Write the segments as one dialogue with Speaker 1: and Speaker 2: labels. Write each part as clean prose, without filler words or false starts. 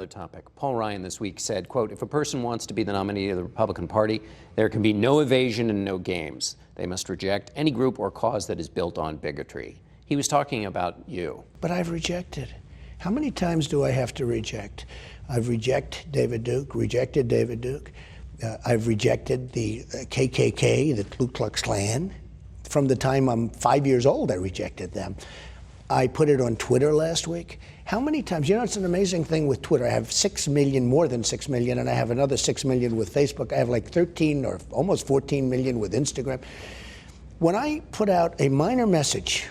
Speaker 1: another topic. Paul Ryan this week said, quote, if a person wants to be the nominee of the Republican Party, there can be no evasion and no games. They must reject any group or cause that is built on bigotry. He was talking about you.
Speaker 2: But I've rejected. How many times do I have to reject? I've rejected David Duke. I've rejected the KKK, the Ku Klux Klan. From the time I'm 5 years old, I rejected them. I put it on Twitter last week. How many times? You know, it's an amazing thing with Twitter. I have 6 million, more than 6 million, and I have another 6 million with Facebook. I have like 13 or almost 14 million with Instagram. When I put out a minor message,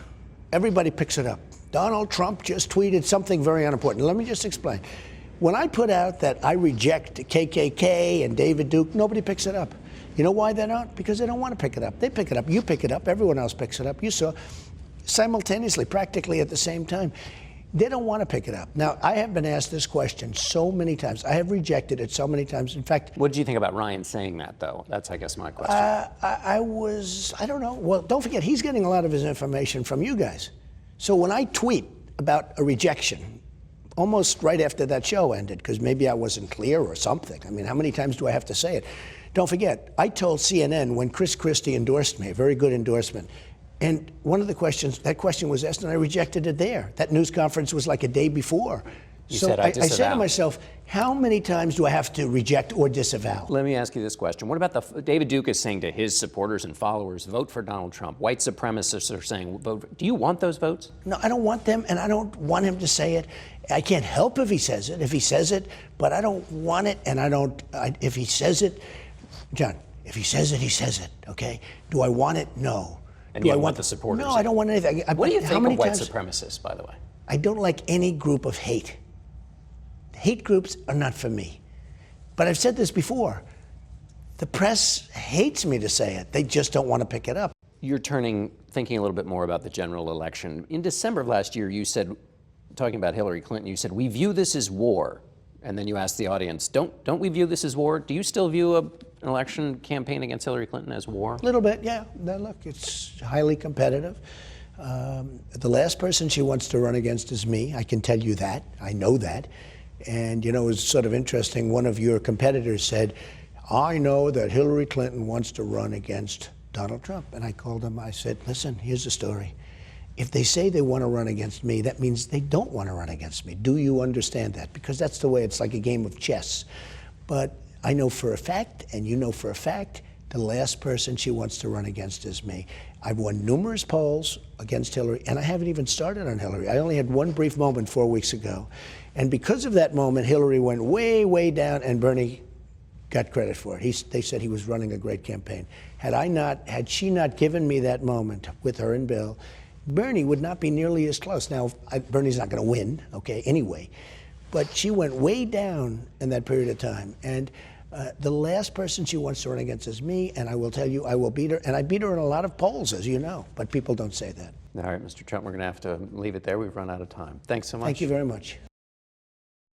Speaker 2: everybody picks it up. Donald Trump just tweeted something very unimportant. Let me just explain. When I put out that I reject KKK and David Duke, nobody picks it up. You know why they don't? Because they don't want to pick it up. They pick it up. You pick it up. Everyone else picks it up. You saw simultaneously, practically at the same time. They don't want to pick it up. Now, I have been asked this question so many times. I have rejected it so many times. In fact,
Speaker 1: what did you think about Ryan saying that, though? That's, I guess, my question.
Speaker 2: I don't know. Well, don't forget, he's getting a lot of his information from you guys. So when I tweet about a rejection, almost right after that show ended, because maybe I wasn't clear or something. I mean, how many times do I have to say it? Don't forget, I told CNN when Chris Christie endorsed me, a very good endorsement, and one of the questions, that question was asked, and I rejected it there. That news conference was like a day before. So I said to myself, how many times do I have to reject or disavow?
Speaker 1: Let me ask you this question. What about David Duke is saying to his supporters and followers, vote for Donald Trump. White supremacists are saying, vote. Do you want those votes?
Speaker 2: No, I don't want them, and I don't want him to say it. I can't help if he says it, but I don't want it, and if he says it, John, if he says it, he says it, okay? Do I want it? No.
Speaker 1: And you want the supporters?
Speaker 2: No, I don't want anything.
Speaker 1: What do you think of white supremacists, by the way?
Speaker 2: I don't like any group of hate. Hate groups are not for me. But I've said this before. The press hates me to say it. They just don't want to pick it up.
Speaker 1: You're thinking a little bit more about the general election. In December of last year, you said, talking about Hillary Clinton, you said, we view this as war. And then you asked the audience, don't we view this as war? Do you still view an election campaign against Hillary Clinton as war?
Speaker 2: A little bit, yeah. Now, look, it's highly competitive. The last person she wants to run against is me. I can tell you that. I know that. And, you know, it was sort of interesting. One of your competitors said, I know that Hillary Clinton wants to run against Donald Trump. And I called him. I said, listen, here's the story. If they say they want to run against me, that means they don't want to run against me. Do you understand that? Because that's the way, it's like a game of chess. But I know for a fact, and you know for a fact, the last person she wants to run against is me. I've won numerous polls against Hillary, and I haven't even started on Hillary. I only had one brief moment 4 weeks ago. And because of that moment, Hillary went way, way down, and Bernie got credit for it. They said he was running a great campaign. Had she not given me that moment with her and Bill, Bernie would not be nearly as close. Now, Bernie's not going to win, okay, anyway. But she went way down in that period of time. And the last person she wants to run against is me, and I will tell you, I will beat her. And I beat her in a lot of polls, as you know, but people don't say that.
Speaker 1: All right, Mr. Trump, we're going to have to leave it there. We've run out of time. Thanks so much.
Speaker 2: Thank you very much.